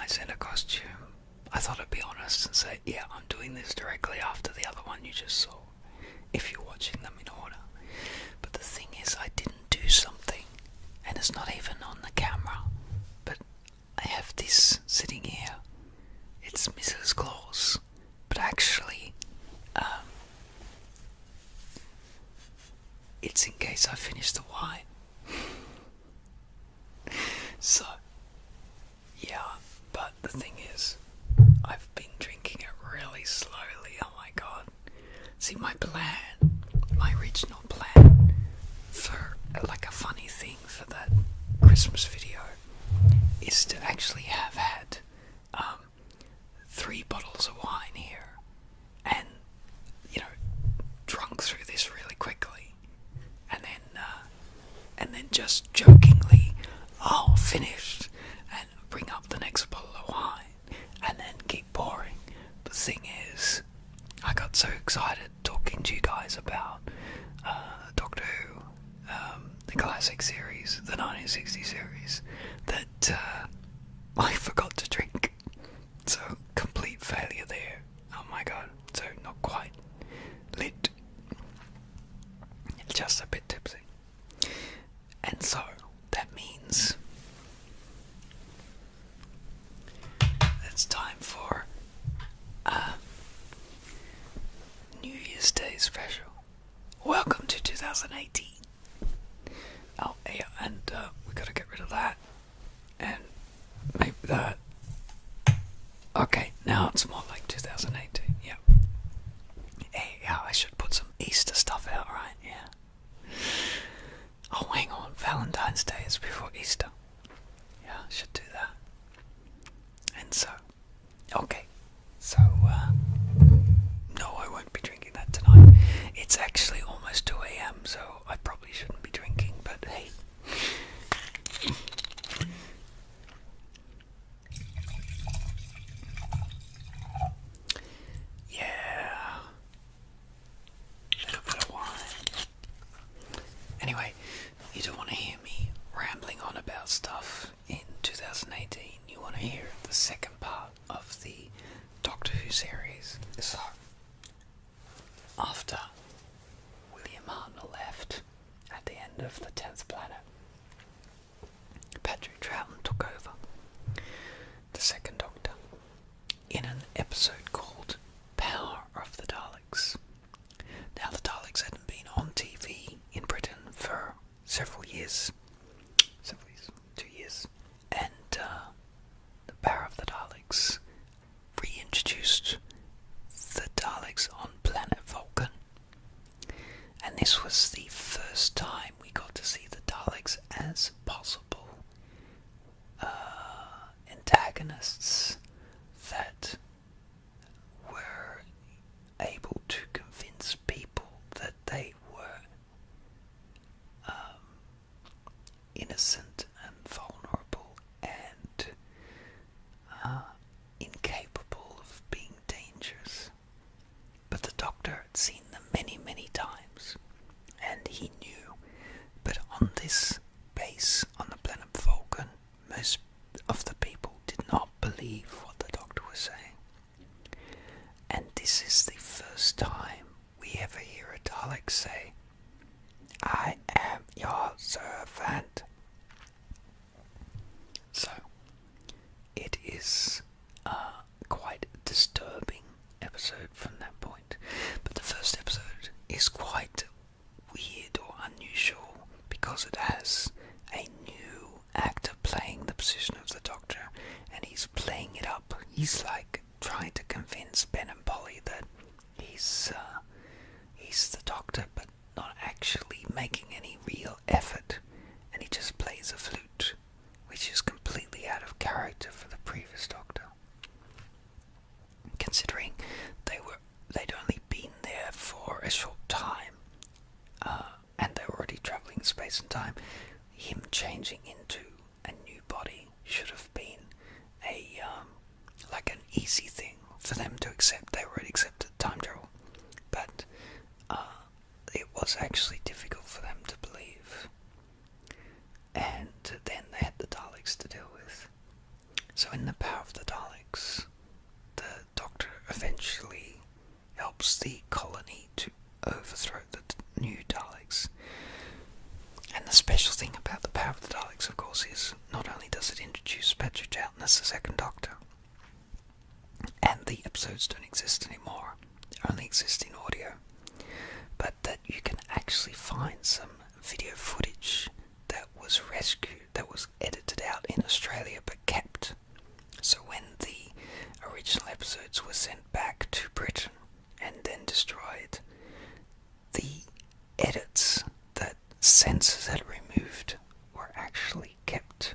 guys in a costume. I thought I'd be honest and say, yeah, I'm doing this directly after the other one you just saw, if you're watching them in order. But the thing is, I didn't do something, and it's not even on the camera, but I have this sitting here. It's Mrs. Claus, but actually, it's in case I finish the wine. So, yeah, but the thing is, I've been drinking it really slowly, oh my god. See, my original plan for, like, a funny thing for that Christmas video is to actually have had 3 bottles of wine here and, drunk through this really quickly, and then just jokingly, oh, finished, and bring up the next bottle of wine, and then keep pouring. The thing is, I got so excited talking to you guys about Doctor Who, the classic series, the 1960 series, that I forgot to drink. So, complete failure there. Oh my god. So, not quite lit. Just a bit tipsy. And so, that means it's time for a New Year's Day special. Welcome to 2018. Oh, yeah, and we gotta get rid of that. And maybe that. Okay, now it's more like 2018, yeah. Hey, yeah, I should put some Easter stuff out, right? Yeah. Oh, hang on, Valentine's Day is before Easter. Yeah, I should do that. And so, okay, so, no, I won't be drinking that tonight. It's actually almost 2 a.m, so I probably shouldn't be drinking, but hey. Yeah. A little bit of wine. Anyway, you don't want to hear me rambling on about stuff in 2018. You want to hear the second part of the Doctor Who series. So, after William Hartnell left at the end of the 10th planet, Patrick Troughton took over the second Doctor in an episode called Power of the Daleks. Now, the Daleks hadn't been on TV in Britain for several years, 2 years, and the Power of the Daleks reintroduced the Daleks on planet Vulcan, and this was the first time we got to see the Daleks as possible antagonists that were able to convince people that they were innocent and vulnerable and incapable of being dangerous. But the Doctor had seen them many, many times, and he knew. But on this base, on the planet Vulcan, most of the people did not believe what the Doctor was saying. And this is the first time we ever hear a Dalek say, "I am your servant." So, it is quite a disturbing episode from that point. But the first episode is quite weird or unusual because it has a new actor playing the position of the Doctor, and he's playing it up. He's like trying to convince Ben and Polly that he's the Doctor, but not actually making any real effort, and he just plays a flute, which is completely out of character for the previous Doctor, considering they'd only been there for a short time, and they were already travelling space and time. Him changing into a new body should have been like an easy thing for them to accept. They already accepted time travel, but it was actually difficult for them to believe. And then they had the Daleks to deal with. So in The Power of the Daleks, the Doctor eventually helps the colony to overthrow the new Daleks. And the special thing about The Power of the Daleks, of course, is not only does it introduce Patrick Troughton as the second Doctor, and the episodes don't exist anymore, they only exist in audio, but that you can actually find some video footage that was rescued, that was edited out in Australia but kept. So when the original episodes were sent back to Britain and then destroyed, the edits that censors had removed were actually kept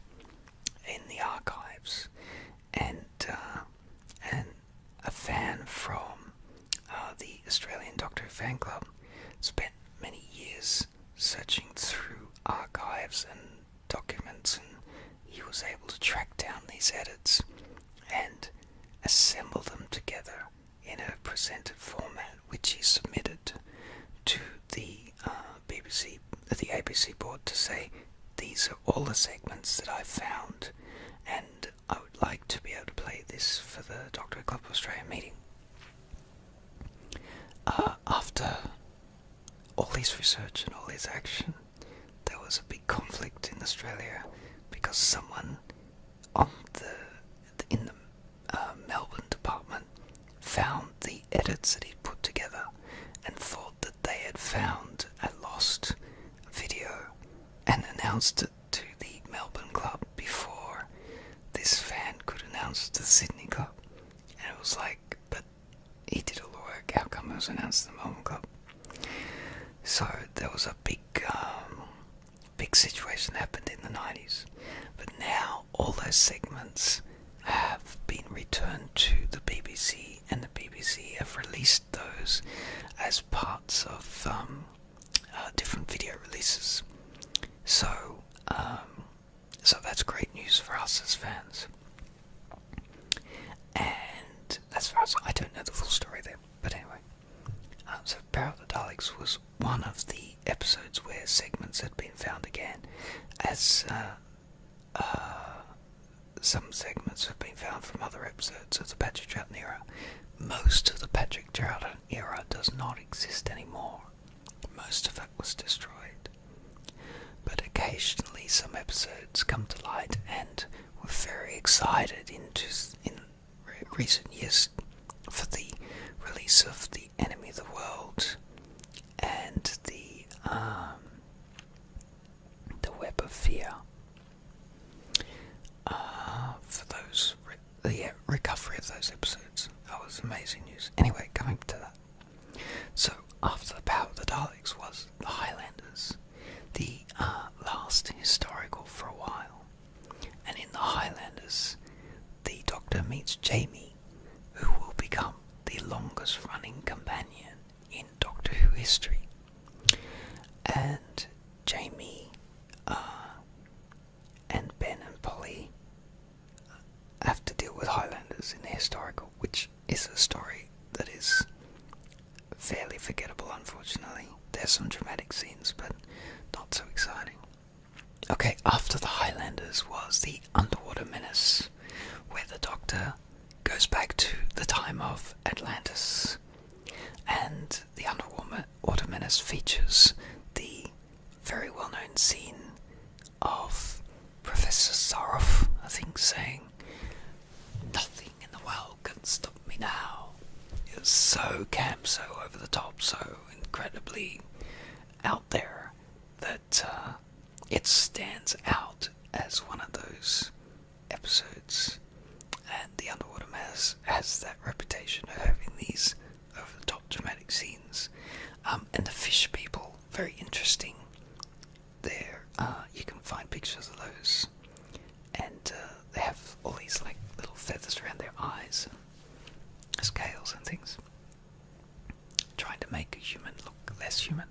in the archives, and a fan from the Australian Doctor Who fan club spent many years searching through archives and documents, and he was able to track down these edits and assemble them together in a presented format, which he submitted to the ABC board to say, these are all the segments that I found, and I would like to be able to play this for the Doctor Who Club Australia meeting. After all this research and all this action, there was a big conflict in Australia because someone in the Melbourne department found the edits that he'd put together and thought that they had found a lost video and announced it to the Melbourne club before this fan could announce to the Sydney club. And it was like, but he did all the work, how come it was announced to the Melbourne club? So there was a big situation that happened in the 90s. But now all those segments have been returned to the BBC, and the BBC have released those as parts of different video releases. So that's great news for us as fans. And as far as I don't know the full story there, but anyway. So Power of the Daleks was one of the episodes where segments had been found again, as some segments have been found from other episodes of the Patrick Troughton era. Most of the Patrick Troughton era does not exist anymore. Most of it was destroyed. But occasionally some episodes come to light, and we're very excited in recent years for the release of The Enemy of the World and the Web of Fear. For those, the recovery of those episodes. That was amazing news. Anyway, coming to that. So, after The Power of the Daleks was The Highlanders, the last historical for a while. And in The Highlanders, the Doctor meets Jamie, who will become the longest running companion in Doctor Who history. And Jamie and Ben and Polly have to deal with Highlanders in the historical, which is a story that is fairly forgettable, unfortunately. There's some dramatic scenes, but not so exciting. Okay, after the Highlanders was the Underwater Menace, where the Doctor goes back to the time of Atlantis, and the Underwater Menace features the very well-known scene of Professor Soroff, I think, saying, "Nothing in the world can stop me now." It was so camp, so over the top, so incredibly out there that it stands out as one of those episodes. And the Underwater Menace has that reputation of having these over-the-top dramatic scenes. And the fish people, very interesting. There, you can find pictures of those. And they have all these like little feathers around their eyes and scales and things, trying to make a human look less human.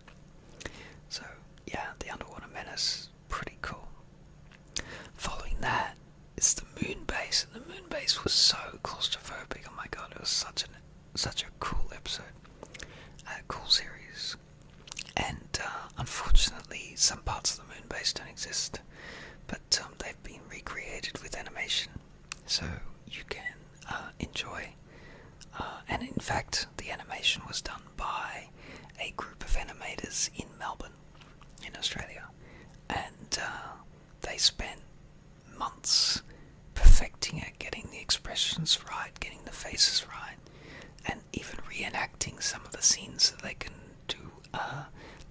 So yeah, the Underwater Menace, pretty cool. Following that is the Moon Base, and the Moon Base was so claustrophobic. Oh my god, it was such a cool episode, a cool series. And unfortunately, some parts of the Moon Base don't exist, but they've been recreated with animation, so you can enjoy. And in fact, the animation was done by a group of animators in Melbourne, in Australia, and they spent months perfecting it, getting the expressions right, getting the faces right, and even reenacting some of the scenes so they can do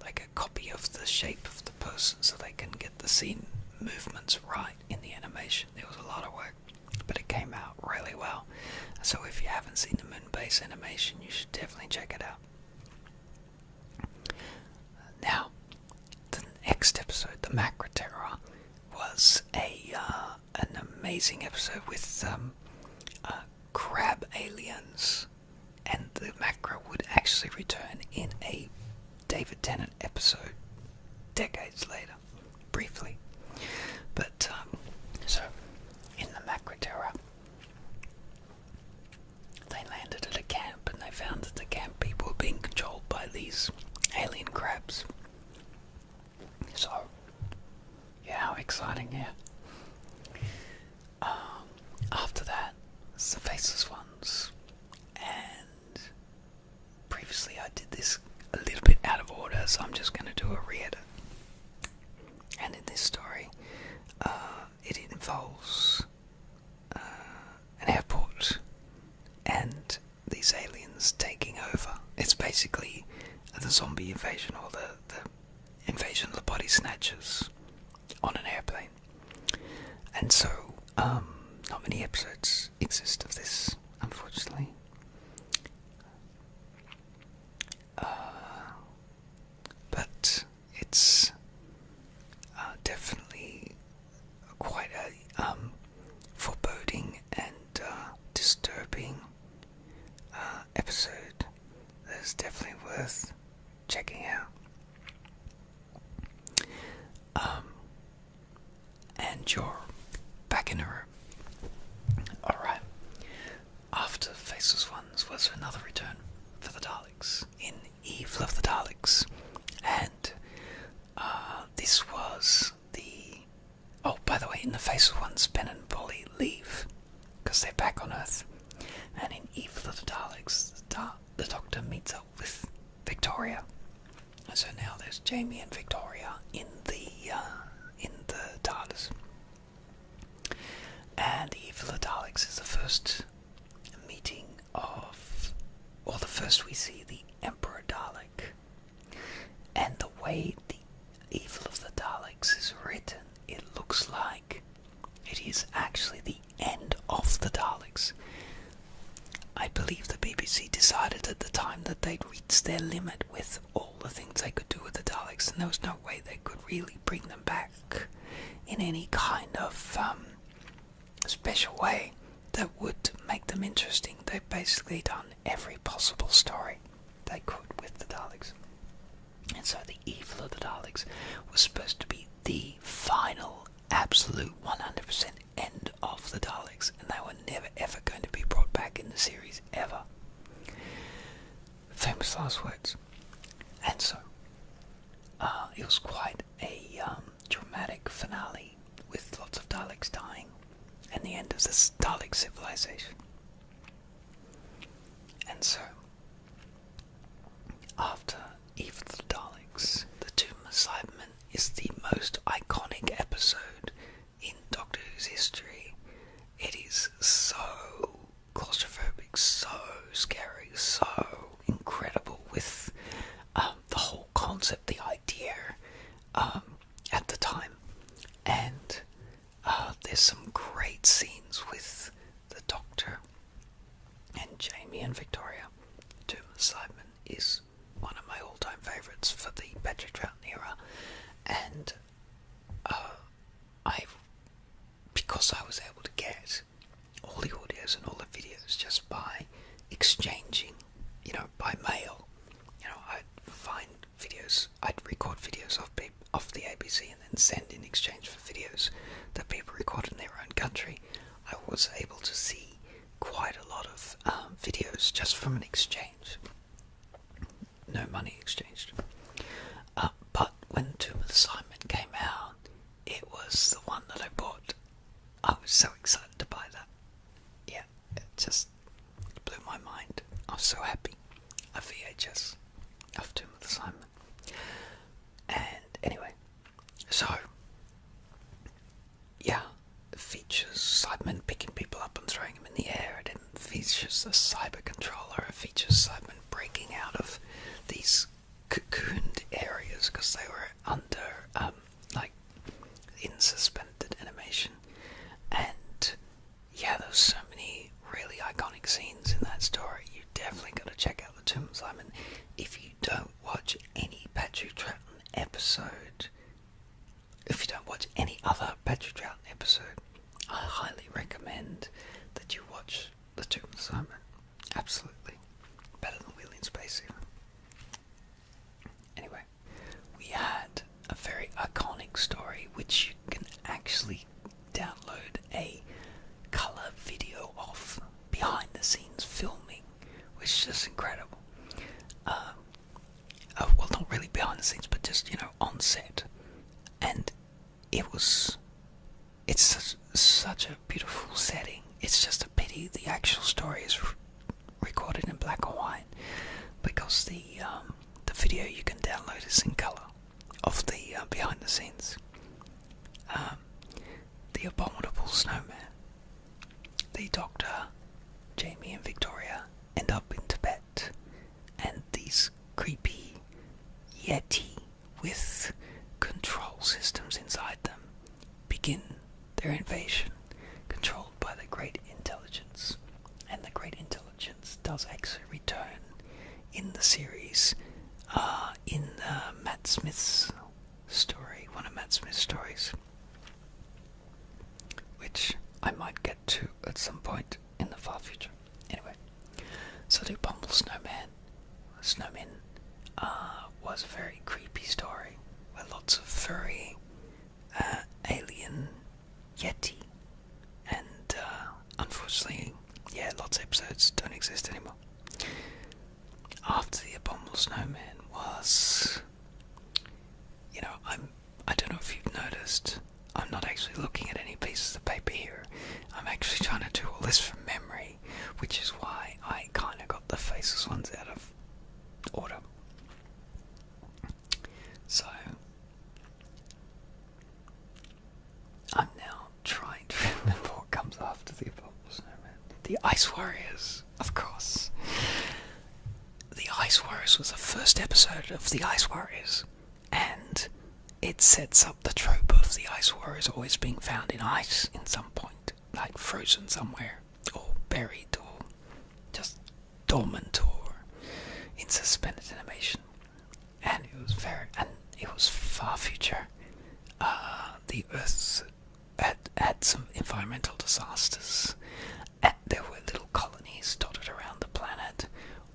like a copy of the shape of the person so they can get the scene movements right in the animation. There was a lot of work, but it came out really well. So if you haven't seen the Moonbase animation, you should definitely check it out. Now, the next episode, the Macra Terror, was an amazing episode with crab aliens, and the Macra would actually return in a David Tennant episode decades later, briefly. But so in the Macra Terror, they landed at a camp and they found that the camp people were being controlled by these alien crabs. So, yeah, how exciting, yeah. After that, it's the Faceless Ones, and previously I did this a little bit out of order, so I'm just going to do a re-edit. And in this story, it involves an airport and these aliens taking over. It's basically the zombie invasion, or the invasion of the body snatchers on an airplane. And so, not many episodes exist of this, unfortunately. But it's definitely quite a foreboding and disturbing episode that's definitely worth checking out. And you're back in a room. Alright. After Faceless Ones was another return for the Daleks in Evil of the Daleks. And this was the... Oh, by the way, in the Faceless Ones, Ben and Polly leave because they're back on Earth. And in Evil of the Daleks, the Doctor meets up with Victoria. So now there's Jamie and Victoria in the TARDIS. And Evil of the Daleks is the first meeting of, or the first we see the Emperor Dalek. And the way the Evil of the Daleks is written, it looks like it is actually the end of the Daleks. I believe the BBC decided at the time that they'd reached their limit with all the things they could do with the Daleks, and there was no way they could really bring them back in any kind of special way that would make them interesting. They've basically done every possible story they could with the Daleks. And so the Evil of the Daleks was supposed to be the final, absolute 100% end of the Daleks, and they were never ever going to be brought back in the series, ever. Famous last words. And so, it was quite a dramatic finale with lots of Daleks dying and the end of this Dalek civilization. And so, after Evil of the Daleks, the Tomb of Cybermen is the most iconic episode in Doctor Who's history. It is so claustrophobic, so scary, so incredible with the whole concept, the idea at the time. And there's some great scenes with the Doctor and Jamie and Victoria. Tomb of Cybermen is one of my all-time favourites for the Patrick Troughton era, and because I was able to get all the audios and all the videos just by exchanging, by mail. I'd find videos, I'd record videos of the ABC and then send in exchange for videos that people record in their own country. I was able to see quite a lot of videos just from an exchange. No money exchanged. But when Tomb of the Cybermen came out, it was the one that I bought. I was so excited to buy that. just blew my mind. I was so happy. A VHS of Tomb of the Cybermen. And anyway, so yeah, it features Cybermen picking people up and throwing them in the air. It features the cyber controller. It features Cybermen breaking out of these cocooned areas because they were under like in suspended animation. And yeah, there's so many really iconic scenes in that story. You definitely got to check out the Tomb of Cybermen. If you don't watch any Patrick Troughton episode, if you don't watch any other Patrick Troughton episode, I highly recommend that you watch the Tomb of Cybermen. Absolutely. Better than Wheel in Space even. Anyway, we had a very iconic story which you can actually download a colour video of behind the scenes filming, which is just incredible. Well, not really behind the scenes, but just, on set. And it's such a beautiful setting. It's just a pity the actual story is recorded in black and white, because the video you can download is in colour of the behind the scenes. The abominable snowman, the Doctor, Jamie and Victoria end up in Tibet, and these creepy Yeti with control systems inside them begin their invasion, controlled by the Great Intelligence. And the Great Intelligence does actually return in the series, in Matt Smith's story, one of Matt Smith's stories, which I might get to at some point in the far future. Anyway, so the Bumble Snowman was a very creepy story, with lots of furry alien Yeti, and unfortunately, lots of episodes don't exist anymore. After the Abominable Snowman was, I don't know if you've noticed, I'm not actually looking at any pieces of paper here. I'm actually trying to do all this from memory, which is why I kind of got the faceless ones out of order. So I'm now trying to remember what comes after the Abominable Snowman. The Ice Warriors, of course. The Ice Warriors was the first episode of The Ice Warriors, and it sets up the trope of the Ice Warriors always being found in ice in some point, like frozen somewhere, or buried, or just dormant, or in suspended animation. And it was far future. The Earth had some environmental disasters, and there were little colonies dotted around the planet,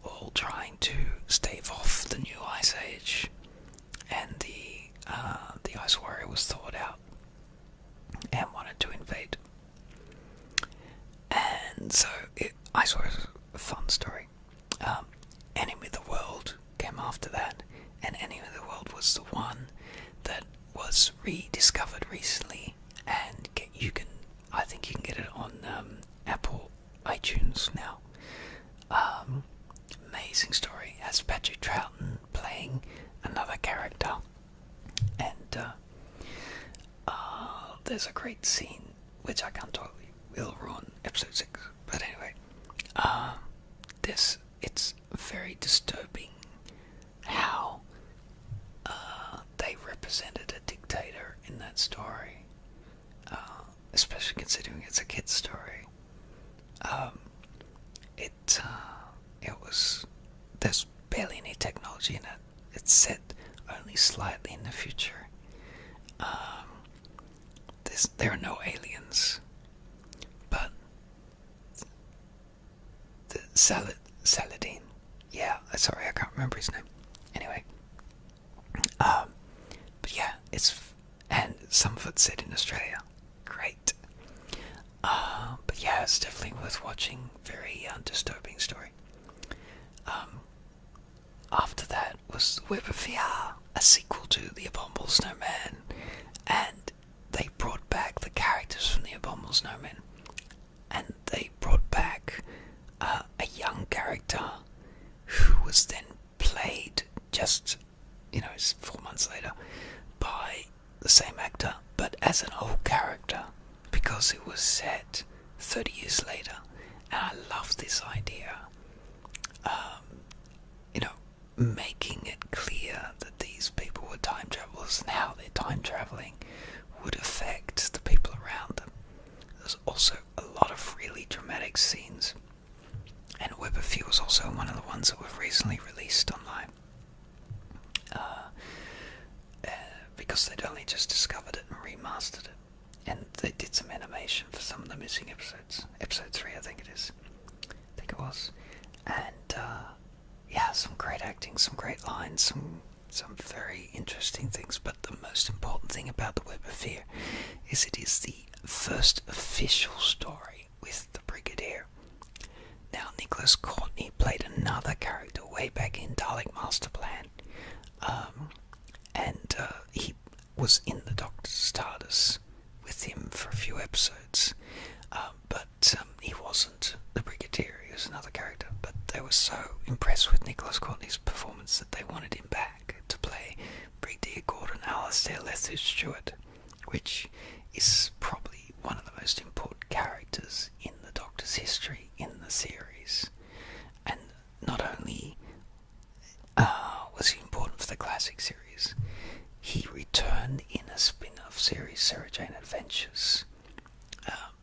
all trying to stave off the new ice age. And the Ice Warrior was thawed out and wanted to invade. And so Ice Warrior was a fun story. Enemy of the World came after that, and Enemy of the World was the one that was rediscovered recently, and I think you can get it on Apple iTunes now. Amazing story. It has Patrick Troughton playing another character, and there's a great scene which I can't totally will ruin episode 6, but anyway, it's very disturbing how they represented a dictator in that story, especially considering it's a kid's story. There's barely any technology in it. It's set only slightly in the future. There are no aliens, but the Saladin. Yeah, sorry, I can't remember his name. Anyway, but yeah, and some of it's set in Australia. Great. But yeah, it's definitely worth watching. Very disturbing story. After that was The Web of VR, a sequel to The Abominable Snowman, and they brought back the characters from The Abominable Snowman, and they brought back was set 30 years later, and I love this idea. Making it clear that these people were time travelers and how their time traveling would affect the people around them. There's also a lot of really dramatic scenes, and Web of Fear was also one of the ones that were recently released online. Because they'd only just discovered it and remastered it, and they did some animation for some of the missing episodes. Episode 3, I think it was. And some great acting, some great lines, some very interesting things. But the most important thing about the Web of Fear is it is the first official story with the Brigadier. Now, Nicholas Courtney played another character way back in Dalek Master Plan, and he was in the Doctor's TARDIS with him for a few episodes, but he wasn't the Brigadier. He was another character, but they were so impressed with Nicholas Courtney's performance that they wanted him back to play Brigadier Gordon Alastair Lethbridge-Stewart, which is probably one of the most important characters in the Doctor's history in the series. And not only was he important for the classic series, he returned in a spin-off series, Sarah Jane Adventures,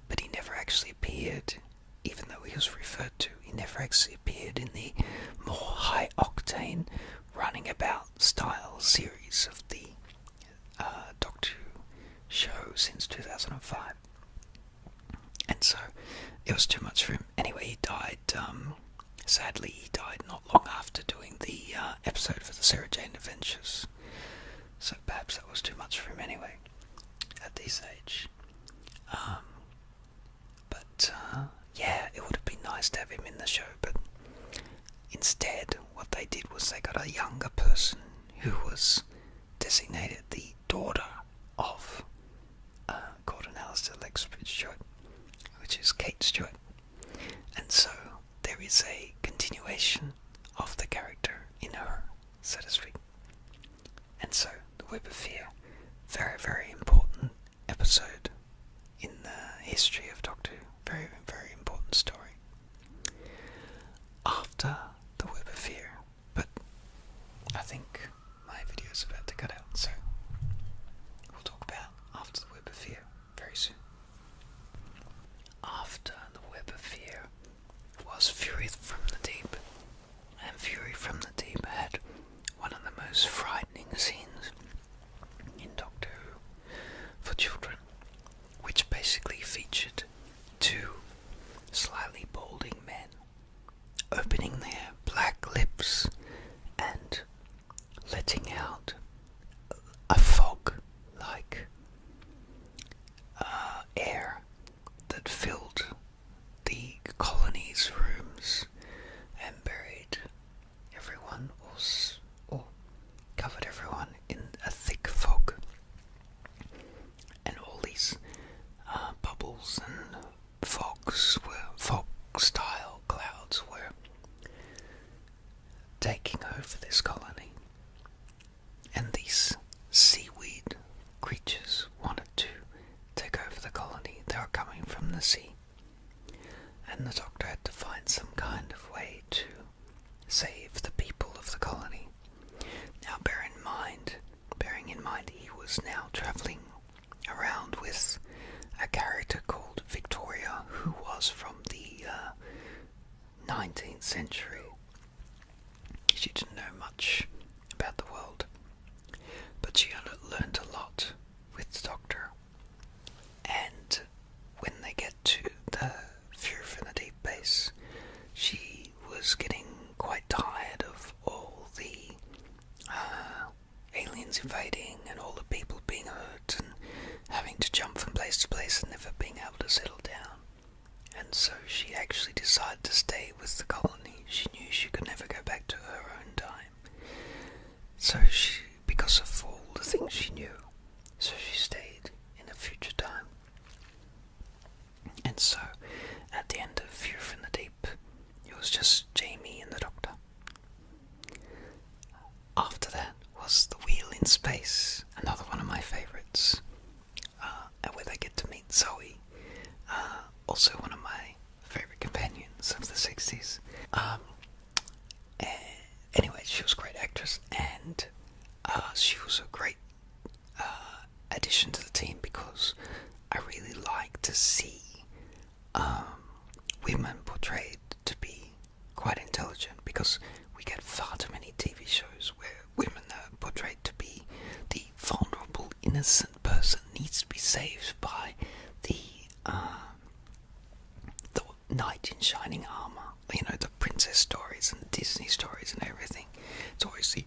but he never actually appeared, even though he was referred to. He never actually appeared in the more high-octane, running-about style series of the Doctor Who show since 2005. And so it was too much for him. Anyway, he died, sadly he died not long after doing the episode for the Sarah Jane Adventures. So perhaps that was too much for him anyway, at this age. It would have been nice to have him in the show, but instead what they did was they got a younger person who was designated the daughter of Gordon Alastair Lethbridge-Stewart, which is Kate Stewart. And so there is a continuation of the character in her, so to speak. And so the Web of Fear, very, very important episode in the history of Doctor Who. Very, very important story. After the Web of Fear, but I think my video is about to cut out, so we'll talk about After the Web of Fear very soon. After the Web of Fear was Fury from the Deep, and Fury from the Deep had one of the most frightening scenes in Doctor Who for children, which basically featured two slightly balding men opening their black lips and letting out a fog like air that filled the colony's rooms and buried everyone or covered everyone in a thick fog, and all these bubbles and fog-style clouds were taking over this colony, and these seaweed creatures wanted to take over the colony. They were coming from the sea, and the Doctor had to find some kind of way to save the people of the colony. Now bearing in mind he was now travelling around with a character called Victoria, who was from the 19th century. She didn't know much about the world, but she had learned a lot with the Doctor. And when they get to the Fury from the Deep base, she was getting quite tired of all the aliens invading and all the people being hurt and having to jump from place to place and never being able to settle down. And so she actually decided to stay with the colony. She knew she could never go back to her own time. So because of all the things she knew, so she stayed in a future time. And so, at the end of Fury from the Deep, it was just Jamie and the Doctor. After that was The Wheel in Space, another one of my favourites, where they get to meet Zoe, Um, anyway, she was a great actress, and she was a great addition to the team because I really like to see women portrayed to be quite intelligent, because we get far too many TV shows where women are portrayed to be the vulnerable, innocent person needs to be saved by the knight in shining armor. You know, the princess stories and Disney stories and everything. It's always the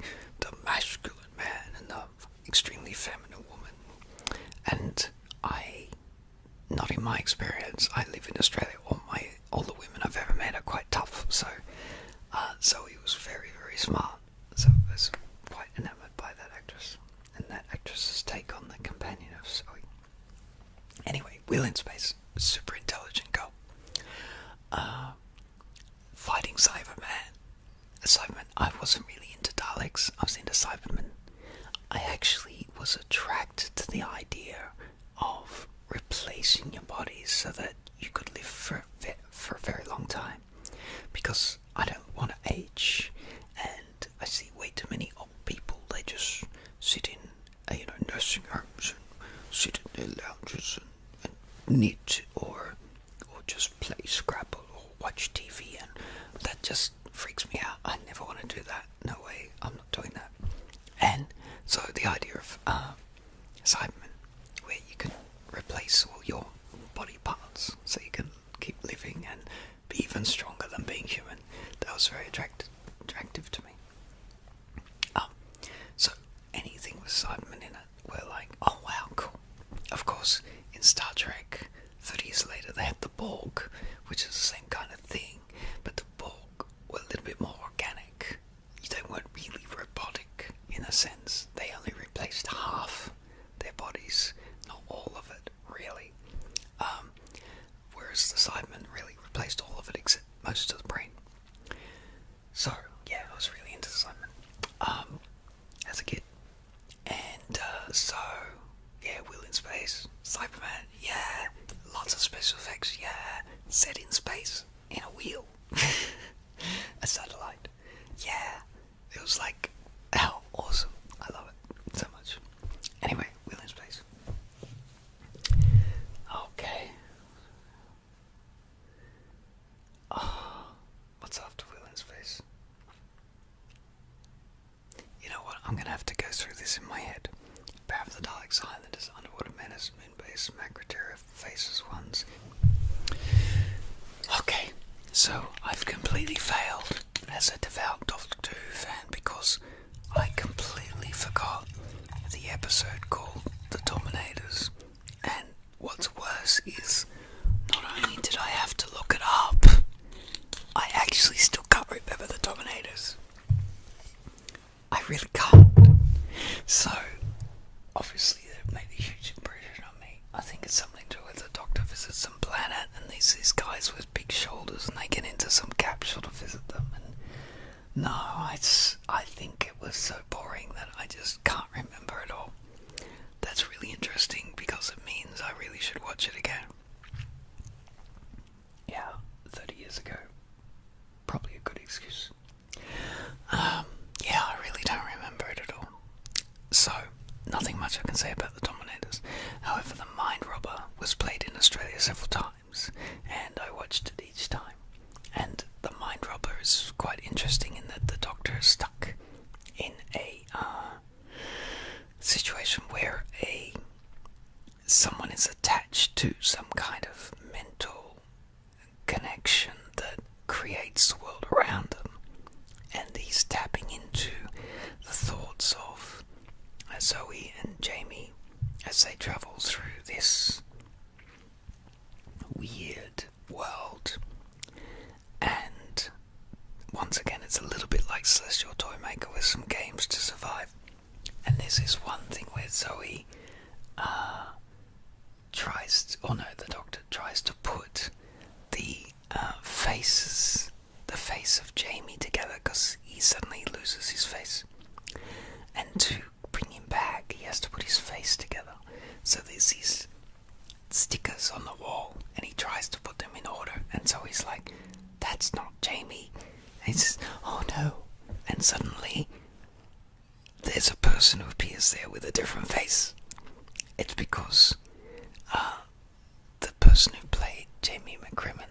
masculine man and the extremely feminine woman. And not in my experience, I live in Australia, all the women I've ever met are quite tough, so Zoe was very, very smart, so I was quite enamoured by that actress, and that actress's take on the companion of Zoe. Anyway, Wheel in Space, super intelligent girl. Fighting Cyberman, I wasn't really into Daleks, I was into Cybermen. I actually was attracted to the idea of replacing your body so that you could live for a very long time, because I don't want to age, and I see way too many old people. They just sit in nursing homes and sit in their lounges and knit or just play Scrabble or watch TV, and that just freaks me out. I never want to do that. No way, I'm not doing that. And so the idea of Cyberman, where you can replace all your body parts so you can keep living and be even stronger than being human, that was very attractive to me. So anything with Cybermen in it, we're like, oh wow, cool. Of course, in Star Trek, 30 years later, they had the Borg, which is the same kind of thing, but the Borg were a little bit more organic. They weren't really robotic in a sense. They only replaced half their bodies, not all of it, really. Whereas the Cybermen really replaced all of it except most of the brain. So, yeah, I was really into the Cybermen as a kid. And so, yeah, Wheel in Space, Cyberman, yeah, lots of special effects, yeah, set in space, in a wheel, a satellite, yeah, it was like, how awesome, I love it so much. Anyway, Wheel in Space. Okay. What's after Wheel in Space? You know what, I'm gonna have to go through this in my head. Power of the Daleks, Highlanders, Underwater Menace, Moonbase, Macroterra, Faces Ones. Okay, so I've completely failed as a devout Doctor Who fan because I completely forgot the episode called The Dominators, and what's worse is not only did I have to look it up, I actually still can't remember The Dominators. I really can't. So, obviously they've made a huge impression on me. I think it's something to do with the Doctor visits some planet and these guys with big shoulders and they get into some capsule to visit them, and no, I think it was so boring that I just can't remember it all. That's really interesting because it means I really should watch it again. Yeah, 30 years ago. Probably a good excuse. Yeah, I really don't remember it at all. So, nothing much I can say about the Dominators. However, the Mind Robber was played in Australia several times, and I watched it each time. And the Mind Robber is quite interesting in that the Doctor is stuck in a situation where someone is attached to some kind of mental connection that creates the world around them, and he's tapping into the thoughts of Zoe and Jamie as they travel through this weird world. And once again, it's a little bit like Celestial Toymaker with some games to survive. And there's this one thing where Zoe the Doctor tries to put the face of Jamie together because he suddenly loses his face. And to bring him back, he has to put his face together. So there's these stickers on the wall, and he tries to put them in order. And so he's like, "That's not Jamie. he says, "Oh no," and suddenly there's a person who appears there with a different face. It's because the person who played Jamie McCrimmon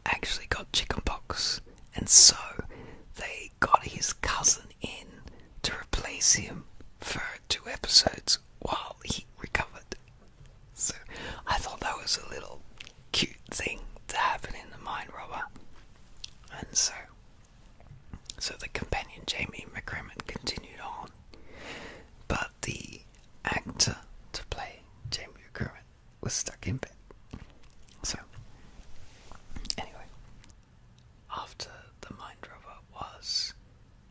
actually got chickenpox, and so they got his cousin in to replace him for 2 episodes while he recovered. So I thought that was a little cute thing to happen in The Mind Robber. And so the companion Jamie McCrimmon continued on, but the actor to play Jamie McCrimmon was stuck in bed. So anyway, after The Mind Robber was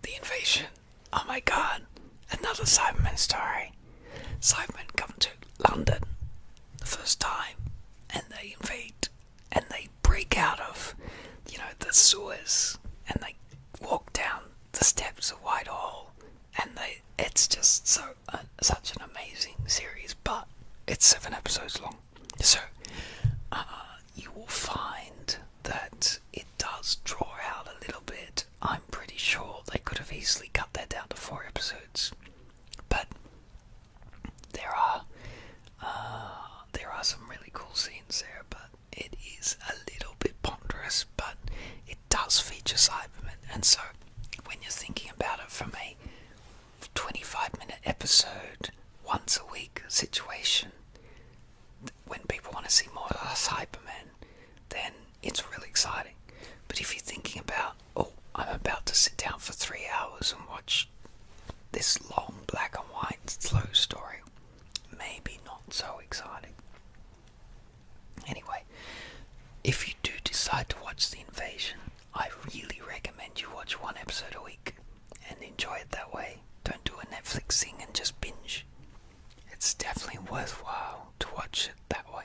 The Invasion. Oh my god, another Cybermen story. Cybermen come to London the first time, and they invade, and they break out of, the sewers, and they walk down the steps of Whitehall, and it's just such an amazing series, but it's 7 episodes long. So you will find that it does draw out a little bit. I'm pretty sure they could have easily cut that down to 4 episodes, but there are some really cool scenes there, but it is a little bit ponderous, but it does feature Cybermen. And so when you're thinking about it from a 25-minute episode, once a week situation, when people want to see more Cybermen, then it's really exciting. But if you're thinking about, I'm about to sit down for 3 hours and watch this long black and white slow story, maybe not so exciting. Anyway, if you do decide to watch The Invasion, I really recommend you watch 1 episode a week and enjoy it that way. Don't do a Netflix thing and just binge. It's definitely worthwhile to watch it that way.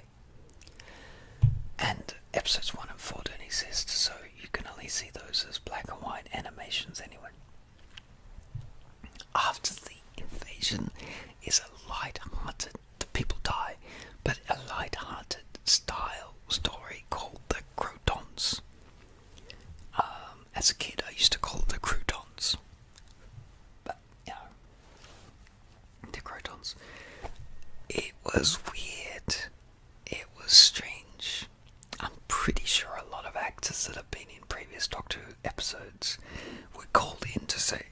And episodes 1 and 4 don't exist, so you can only see those as black and white animations anyway. After The Invasion is a light-hearted, the people die, but a light-hearted style story called The Croutons. As a kid, I used to call it The Croutons. But, The Croutons. It was weird. It was strange. I'm pretty sure a lot of actors that have been in previous Doctor Who episodes were called in to say,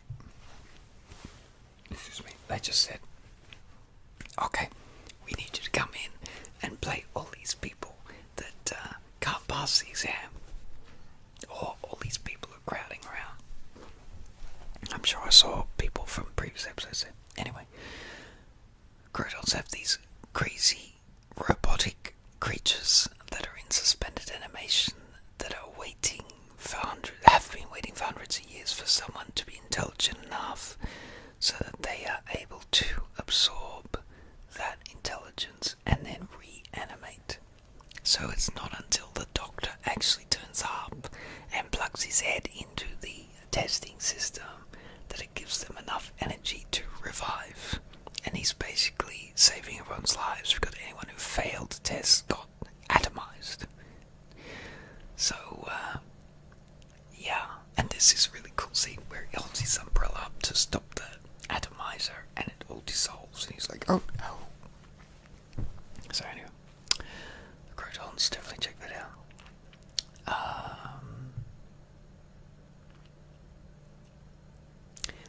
they just said, "Okay, we need you to come in and play all these people that can't pass the exam, or all these people are crowding around." I'm sure I saw people from previous episodes there. Anyway, Crotons have these crazy robotic creatures that are in suspended animation that are have been waiting for hundreds of years for someone to be intelligent enough so that they are able to absorb that intelligence and then reanimate. So it's not until the Doctor actually turns up and plugs his head into the testing system that it gives them enough energy to revive. And he's basically saving everyone's lives because anyone who failed the test got atomized. So, and there's this really cool scene where he holds his umbrella up to stop the atomizer and it all dissolves and he's like, "Oh no." So anyway, Crotons, definitely check that out.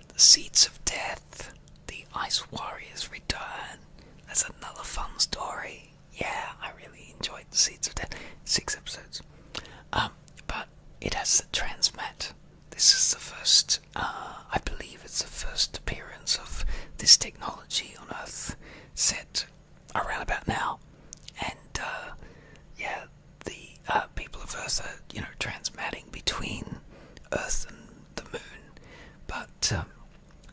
The Seeds of Death, the Ice Warriors return. That's another fun story. Yeah, I really enjoyed The Seeds of Death. 6 episodes. But it has the transmat. This is the first, I believe it's the first appearance of this technology on Earth, set around about now. And, the people of Earth are, transmatting between Earth and the Moon. But,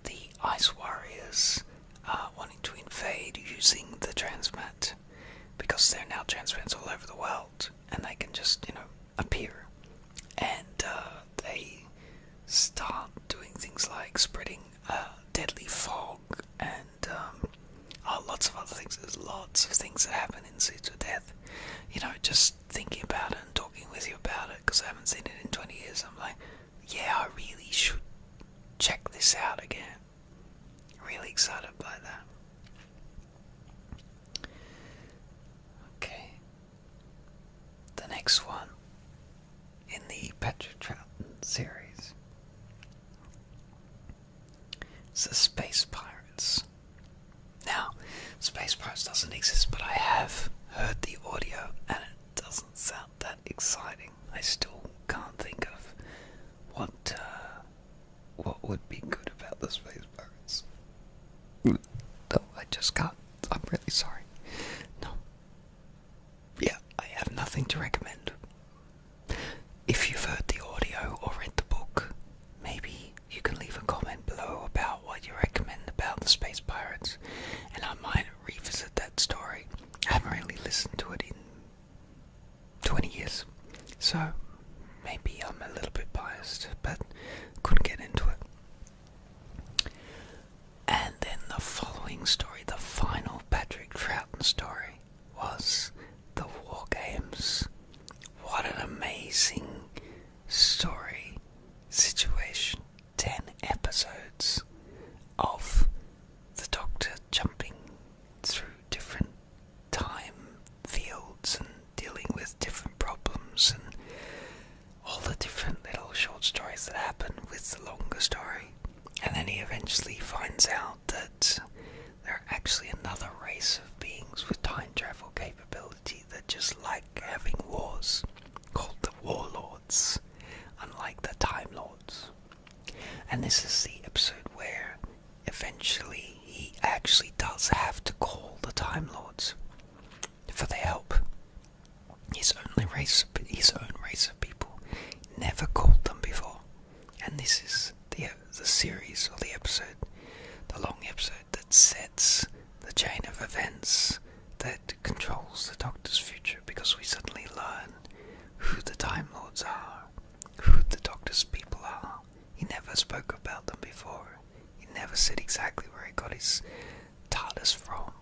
the Ice Warriors are wanting to invade using the transmat, because there are now transmats all over the world, and they can just, appear. And they start doing things like spreading deadly fog and lots of other things. There's lots of things that happen in Seeds of Death. Just thinking about it and talking with you about it, because I haven't seen it in 20 years, I'm like, yeah, I really should check this out again. Really excited by that. Okay. The next one in the Patrick Troughton series is the Space Pirates. Now, Space Pirates doesn't exist, but I have heard the audio and it doesn't sound that exciting. I still can't think of what would be good about the Space Pirates. No, I just can't. I'm really sorry. No. Yeah, I have nothing to recommend. If you've heard the audio or read the book, maybe you can leave a comment below about what you recommend about the Space Pirates, and I might revisit that story. I haven't really listened to it in 20 years, so maybe I'm a little bit biased, but couldn't get into it. And then the following story, the final Patrick Troughton story, was the War Games. What an amazing story, situation. 10 episodes of the Doctor jumping through different time fields and dealing with different problems and all the different little short stories that happen with the longer story. And then he eventually finds out that there are actually another race of beings with time travel capability that just like having wars, called the Warlords, unlike the Time Lords. And this is the episode where eventually he actually does have to call the Time Lords for their help. His own race of people, never called them before. And this is the series, or the episode, the long episode that sets the chain of events that controls the Doctor's future, because we suddenly learn who the Time Lords are, who the Doctor's people are. He never spoke about them before. He never said exactly where he got his TARDIS from.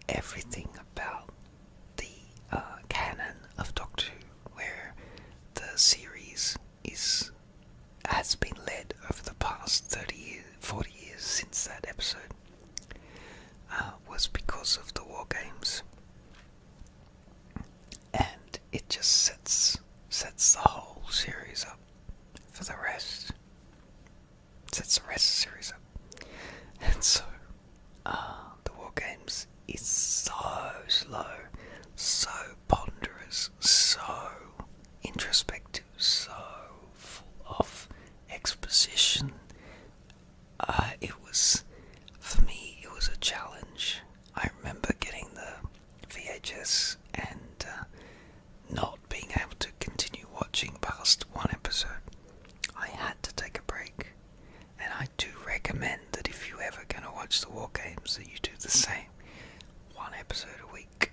Everything about the canon of Doctor Who, where the series has been led over the past 30 years, 40 years since that episode, was because of the War Games. And it just sets the whole series up for the rest. Sets the rest of the series up. And so, the War Games is so slow, so ponderous, so introspective, so full of exposition. For me, it was a challenge. I remember getting the VHS and not being able to continue watching past one episode. I had to take a break, and I do recommend that if you're ever going to watch the War Games, that you do the same. One episode a week,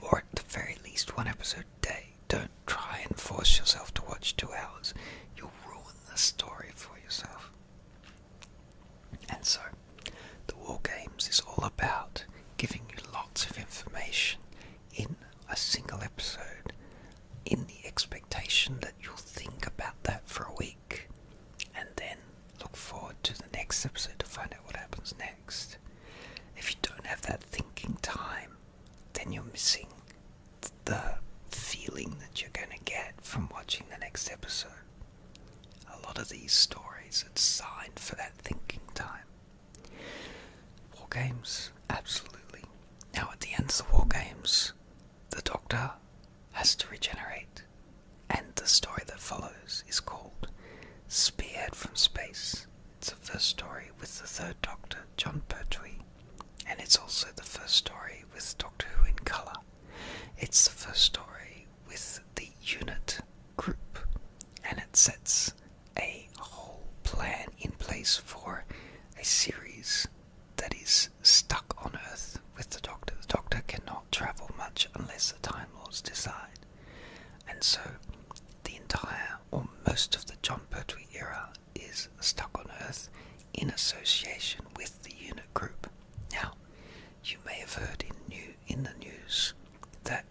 or at the very least one episode a day. Don't try and force yourself to watch 2 hours. You'll ruin the story for yourself. And so, the War Games is all about giving you lots of information in a single episode, in the expectation that you'll think about that for a week, and then look forward to the next episode to find out what happens next. If you don't have that thinking time, then you're missing the feeling that you're going to get from watching the next episode. A lot of these stories are designed for that thinking time. War Games, absolutely. Now at the end of the War Games, the Doctor has to regenerate, and the story that follows is called Spearhead from Space. It's the first story with the third Doctor, John Pertwee, and it's also the first story with Doctor Who in colour. It's the first story with the unit group, and it sets a whole plan in place for a series that is stuck on Earth with the Doctor. The Doctor cannot travel much unless the Time Lords decide. And so the entire, or most of the John Pertwee era is stuck on Earth in association with the unit group. Now, you may have heard in the news that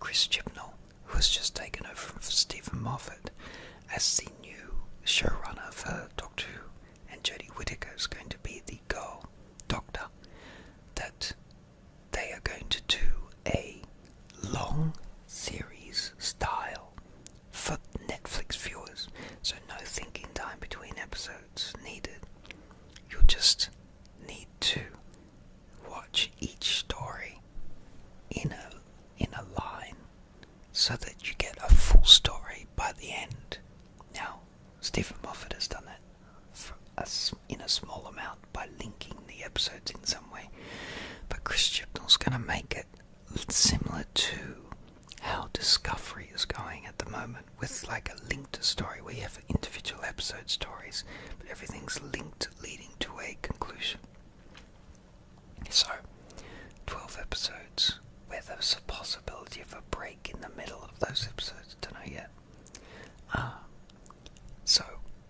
Chris Chibnall, who has just taken over from Stephen Moffat as the new showrunner for Doctor Who, and Jodie Whittaker is going to be the girl doctor, that they are going to do a long series style for Netflix viewers, so no thinking time between episodes needed. You'll just need to watch each story in a line so that you get a full story by the end. Now, Stephen Moffat has done that in a small amount by linking the episodes in some way, but Chris Chibnall's going to make it similar to how Discovery is going at the moment, with like a linked story where you have individual episode stories, but everything's linked, leading to a conclusion. So, 12 episodes where there's a possibility of a break in the middle of those episodes. Don't know yet. So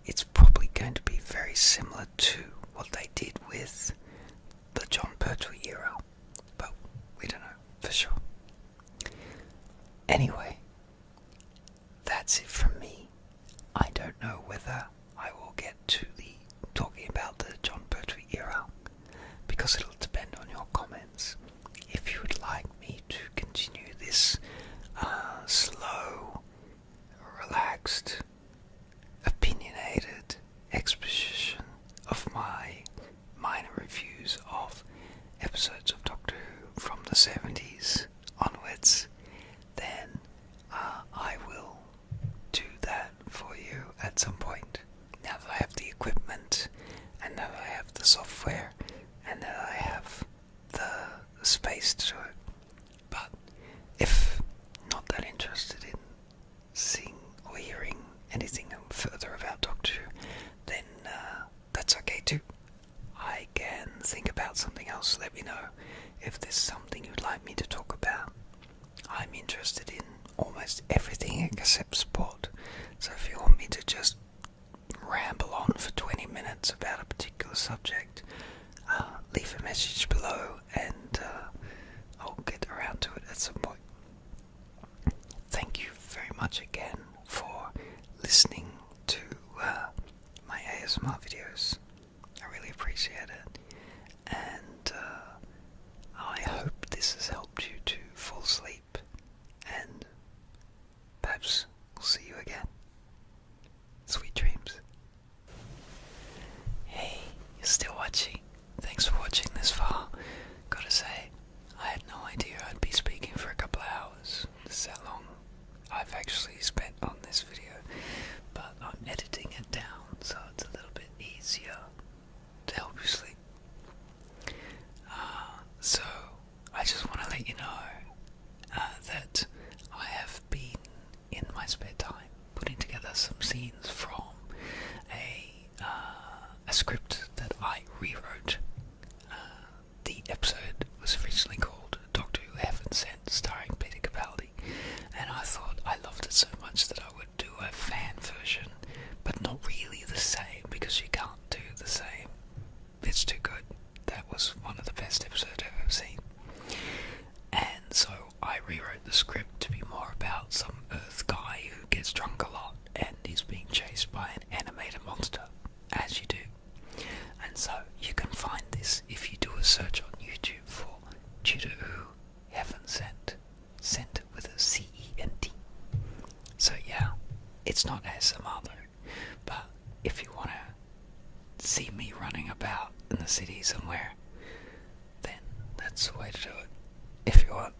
it's probably going to be very similar to what they did with the John Pertwee era, but we don't know for sure. Anyway, that's it from me. I don't know whether I will get to the talking about the John Pertwee era, because it'll depend on your comments. If you would like me to continue this slow, relaxed, opinionated exposition of my minor reviews of episodes of Doctor Who from the 70s onwards, then I will do that for you at some point. Now that I have the equipment, and that I have the software, and that I have the space to do it. But if not that interested in seeing or hearing anything further about Doctor Who, then that's okay too. I can think about something else. Let me know if there's something you'd like me to talk about. I'm interested in almost everything except sport, so if you want me to just ramble on for 20 minutes about a particular subject, leave a message below and I'll get around to it at some point. Thank you very much again for listening to my ASMR videos. I really appreciate it, and I hope this has helped you to fall asleep, and perhaps we'll see you again. Sweet dreams. Hey, you're still watching? Thanks for watching this far. Gotta say, I had no idea I'd be speaking for a couple of hours. This is how long I've actually spent on this video, but I'm editing it down so it's a little bit easier to help you sleep. So I just want to let you know that I have been in my spare time putting together some scenes from a script that I rewrote. The episode was originally called Doctor Who Heaven Sent, starring Peter Capaldi, and I thought I loved it so much that I would do a fan version, but not really the same, because you can't do the same. It's too good. That was one of the best episodes I've ever seen. And so I rewrote the script to be more about some Earth guy who gets drunk a lot and is being chased by an animated monster, as you do. And so you can find this if you do a search on YouTube for Doctor Who Heaven Sent, sent with a C-E-N-T. So yeah, it's not ASMR though, but if you want to see me running about in the city somewhere, then that's the way to do it. If you want